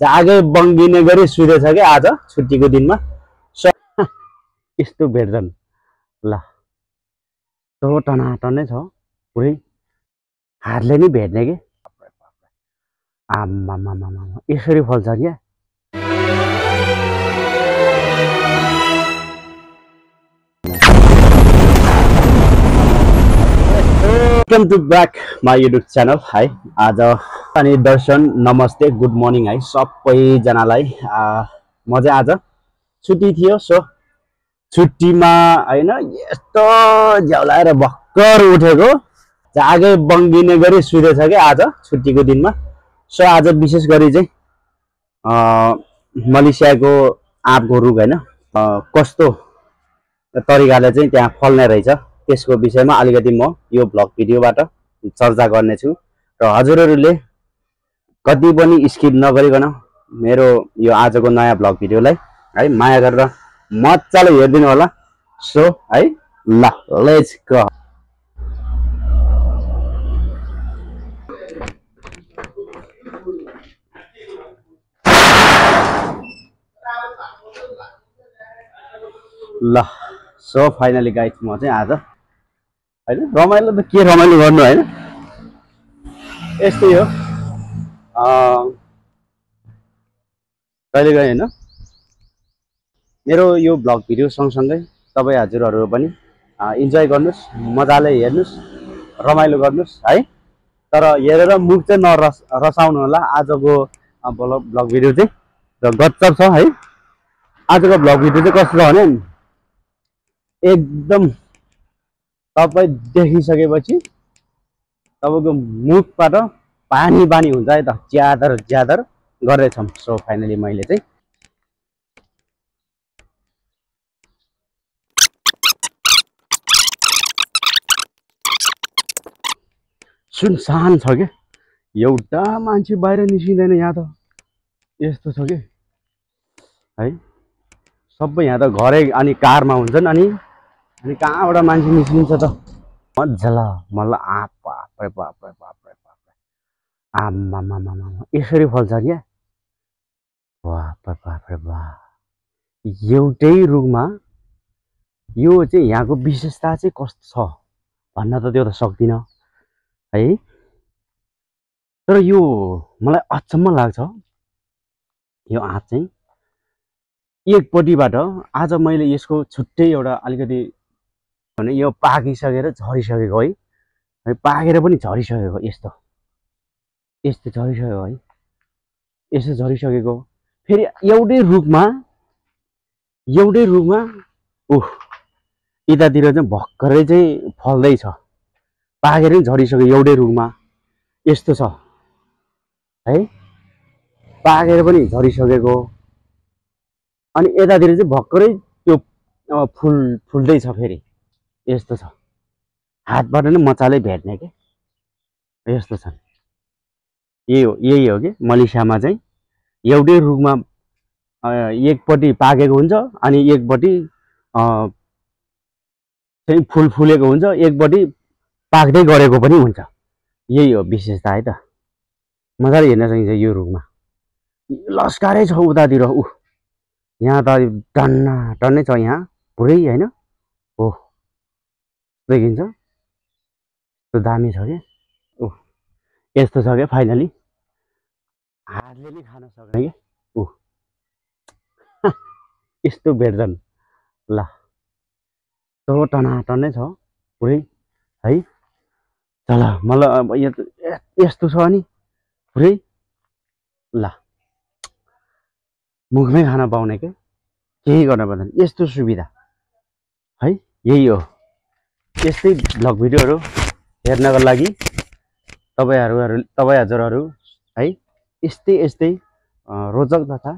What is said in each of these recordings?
जागे बङ्गिने गरी सुतेछ के आज छुट्टीको दिनमा। यस्तो भेट्छन् ल, तो टनाटनै छ पुरै, हातले नि भेट्ने के। आम्मामामा यसरी फल्छ क्या। Welcome to back my YouTube channel है। आज अनि दर्शन नमस्ते गुड मर्निङ है सबैजनालाई। म चाहिँ आज छुट्टी थियो, सो छुट्टीमा होइन यस्तो झ्याउलाएर भर्खर उठेको, जागे बङ्गिने गरी सुतेछ क्या आज छुट्टीको दिनमा। सो आज विशेष गरी चाहिँ मलेसियाको आँपको रुख होइन कस्तो तरिकाले चाहिँ त्यहाँ फल्ने रहेछ त्यसको विषयमा अलिकति म यो ब्लग भिडियोबाट चर्चा गर्नेछु र हजुरहरूले कति पनि स्किप नगरिकन मेरो यो आजको नयाँ ब्लग भिडियोलाई है माया गरेर मजाले हेरिदिनु होला। सो है ल लेट्स गो। ल सो फाइनली गाइस म चाहिँ आज होइन रमाइलो त के रमाइलो गर्नु होइन, यस्तै हो कहिले काहीँ होइन। मेरो यो ब्लग भिडियो सँगसँगै तपाईँ हजुरहरू पनि इन्जोय गर्नुहोस्, मजाले हेर्नुहोस्, रमाइलो गर्नुहोस् है। तर हेरेर मुख चाहिँ नरसाउनु होला। आजको ब्लग भिडियो चाहिँ र गजब छ है। आजको ब्लग भिडियो चाहिँ कस्तो छ भने एकदम तपाईँ देखिसकेपछि तपाईँको मुखबाट पानी पानी हुन्छ है त, ज्यादर ज्यादर गर्दैछौँ। सो फाइनली मैले चाहिँ सुनसान छ क्या, एउटा मान्छे बाहिर निस्किँदैन यहाँ त, यस्तो छ कि है। सबै यहाँ त घरै अनि कारमा हुन्छन्, अनि कहाँबाट मान्छे निस्किन्छ त मजाला मलाई बाफ्रे बाफ्रे बाफ्रे बाफ्रे आम्मामामा यसरी फल्छ क्या। बाफ्रे बाफ्रे बा, एउटै रुखमा यो चाहिँ यहाँको विशेषता चाहिँ कस्तो छ भन्न त त्यो त सक्दिनँ है। तर यो मलाई अचम्म लाग्छ यो आँप चाहिँ एकपट्टिबाट आज मैले यसको छुट्टै एउटा अलिकति भने यो पाकिसकेर झरिसकेको है, पाकेर पनि झरिसकेको, यस्तो यस्तो झरिसकेको है, यस्तो झरिसकेको। फेरि एउटै रुखमा यतातिर चाहिँ भर्खरै चाहिँ फल्दैछ, पाकेर पनि झरिसक्यो एउटै रुखमा, यस्तो छ है, पाकेर पनि झरिसकेको। अनि यतातिर चाहिँ भर्खरै त्यो फुल्दैछ फेरि, यस्तो छ। हातबाट नै मजाले भेट्ने के, यस्तो छ। यही हो कि मलेसियामा चाहिँ एउटै रुखमा एकपट्टि पाकेको हुन्छ अनि एकपट्टि चाहिँ फुल फुलेको हुन्छ, एकपट्टि पाक्दै गरेको पनि हुन्छ। यही हो विशेषता है त। मजाले हेर्न सकिन्छ यो रुखमा लस्कारै छ उतातिर, यहाँ त टन्ना टन्नै छ यहाँ पुरै होइन हो, देखिन्छ त्यो दामी छ क्या। यस्तो छ क्या फाइनली हातले नि खान सक्ने क्या। यस्तो भेट्छन् ल, तो टनाटनै छ पुरै है। चल मलाई यस्तो छ अनि पुरै ल मुखमै खान पाउने के, केही गर्न पर्दैन, यस्तो सुविधा है। यही हो, यस्तै ब्लग भिडियोहरू हेर्नको लागि तपाईँ हजुरहरू है यस्तै रोचक तथा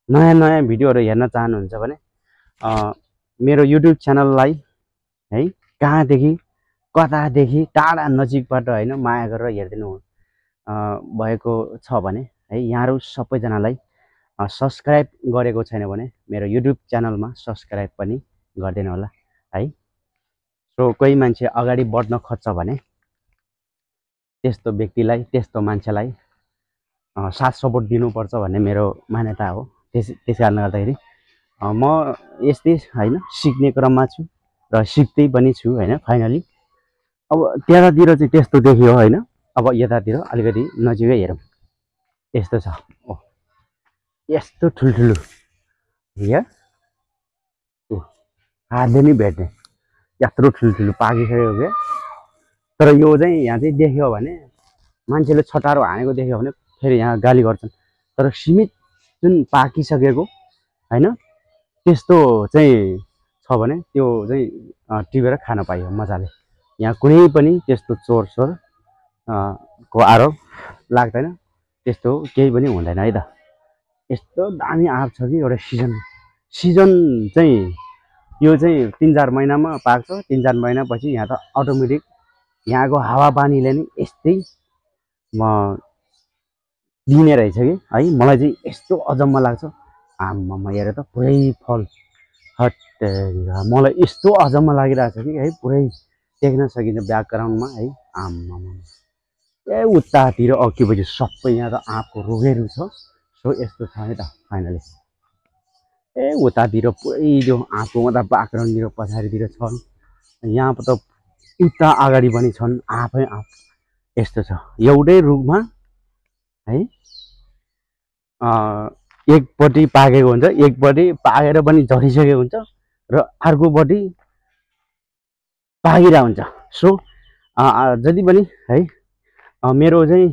नयाँ नयाँ भिडियोहरू हेर्न चाहनुहुन्छ भने मेरो युट्युब च्यानललाई है कहाँदेखि कतादेखि टाढा नजिकबाट होइन माया गरेर हेरिदिनु भएको छ भने है यहाँहरू सबैजनालाई सब्सक्राइब गरेको छैन भने मेरो युट्युब च्यानलमा सब्सक्राइब पनि गरिदिनु होला है। सो कोही मान्छे अगाडि बढ्न खोज्छ भने त्यस्तो व्यक्तिलाई, त्यस्तो मान्छेलाई साथ सपोर्ट दिनुपर्छ भन्ने मेरो मान्यता हो। त्यस कारणले गर्दाखेरि म यस्तै होइन सिक्ने क्रममा छु र सिक्दै पनि छु होइन। फाइनली अब त्यतातिर चाहिँ त्यस्तो देखियो होइन। अब यतातिर अलिकति नजिकै हेरौँ। यस्तो छ ओ यस्तो ठुल्ठुलो यहाँ हातले नि भेट्ने यत्रो ठुल्ठुलो पाकिसक्यो क्या। तर यो चाहिँ यहाँ चाहिँ देख्यो भने मान्छेले छटारो हानेको देख्यो भने फेरि यहाँ गाली गर्छन्। तर सीमित जुन पाकिसकेको होइन त्यस्तो चाहिँ छ भने त्यो चाहिँ टिपेर खान पाइयो मजाले। यहाँ कुनै पनि त्यस्तो चोर को आरोप लाग्दैन, त्यस्तो केही पनि हुँदैन है त। यस्तो दामी आँप छ कि एउटा सिजन चाहिँ यो चाहिँ 3-4 महिनामा पाक्छ। 3-4 महिनापछि यहाँ त अटोमेटिक यहाँको हावापानीले नि यस्तै दिने रहेछ कि है। मलाई चाहिँ यस्तो अचम्म लाग्छ। आम्मामा हेर त पुरै फल हट मलाई यस्तो अचम्म लागिरहेछ कि है पुरै देख्न सकिन्छ ब्याकग्राउन्डमा है। आम्मामा ए उतातिर अघिपछि सबै यहाँ त आँपको रुखहरू छ। सो यस्तो छ है त फाइनली। ए उतातिर पुरै त्यो आँपको उता ब्याकग्राउन्डतिर पछाडितिर छन्। यहाँ त उता अगाडि पनि छन् आँपै आँप। यस्तो छ एउटै रुखमा है एकपट्टि पाकेको हुन्छ, एकपट्टि पाकेर पनि झरिसकेको हुन्छ र अर्कोपट्टि पाकिरहेको हुन्छ। सो जति पनि है मेरो चाहिँ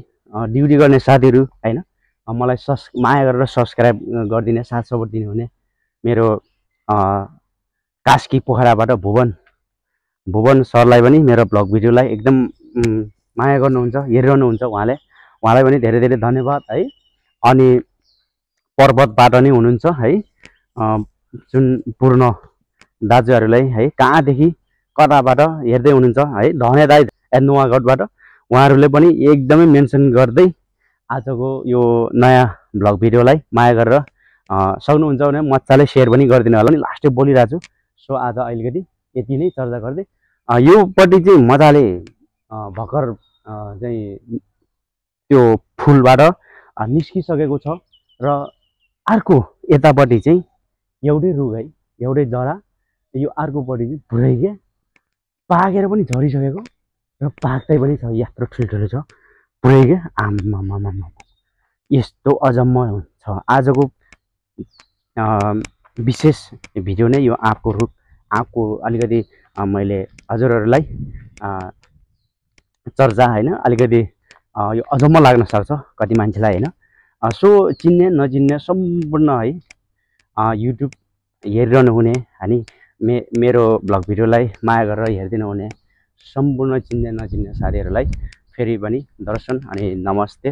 ड्युटी गर्ने साथीहरू होइन मलाई माया गरेर सब्सक्राइब गरिदिने साथ सपोर्ट दिनुहुने मेरो कास्की पोखराबाट भुवन सरलाई पनि मेरो ब्लग भिडियोलाई एकदम माया गर्नुहुन्छ, हेरिरहनुहुन्छ उहाँलाई पनि धेरै धेरै धन्यवाद है। अनि पर्वतबाट नै हुनुहुन्छ है जुन पूर्ण दाजुहरूलाई है कहाँदेखि कताबाट हेर्दै हुनुहुन्छ है धन्यवाद नुवाकोटबाट उहाँहरूले पनि एकदमै मेन्सन गर्दै आजको यो नयाँ ब्लग भिडियोलाई माया गरेर सक्नुहुन्छ भने मजाले सेयर पनि गरिदिनु होला नि। लास्टै बोलिरहेको छु। सो आज अहिलेकति यति नै चर्चा गर्दै योपट्टि चाहिँ मजाले भर्खर चाहिँ त्यो फुलबाट निस्किसकेको छ र अर्को यतापट्टि चाहिँ एउटै रुख है एउटै जरा यो अर्कोपट्टि चाहिँ पुरै क्या पाकेर पनि झरिसकेको र पाक्दै पनि छ। यत्रो ठुल्ठुलो छ पुरै क्या आम्मामा यस्तो अचम्म छ। आजको विशेष भिडियो नै यो आँपको अलिकति मैले हजुरहरूलाई चर्चा होइन अलिकति यो अचम्म लाग्न सक्छ कति मान्छेलाई होइन। सो चिन्ने नचिन्ने सम्पूर्ण है युट्युब हेरिरहनु हुने अनि मेरो ब्लग भिडियोलाई माया गरेर हेरिदिनु हुने सम्पूर्ण चिन्ने नचिन्ने साथीहरूलाई फेरि पनि दर्शन अनि नमस्ते।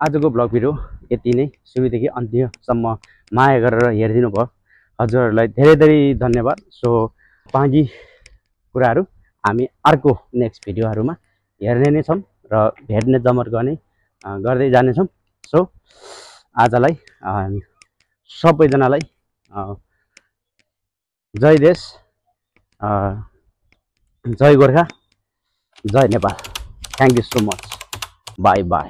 आजको ब्लग भिडियो यति नै। सुरुदेखि अन्त्यसम्म माया गरेर हेरिदिनु भयो हजुरहरूलाई धेरै धेरै धन्यवाद। सो बाँकी कुराहरू हामी अर्को नेक्स्ट भिडियोहरूमा हेर्ने नै छौँ र भेट्ने जमर गर्दै जानेछौँ। सो आजलाई सबैजनालाई जय देश, जय गोर्खा, जय Nepal. Thank you so much. Bye by.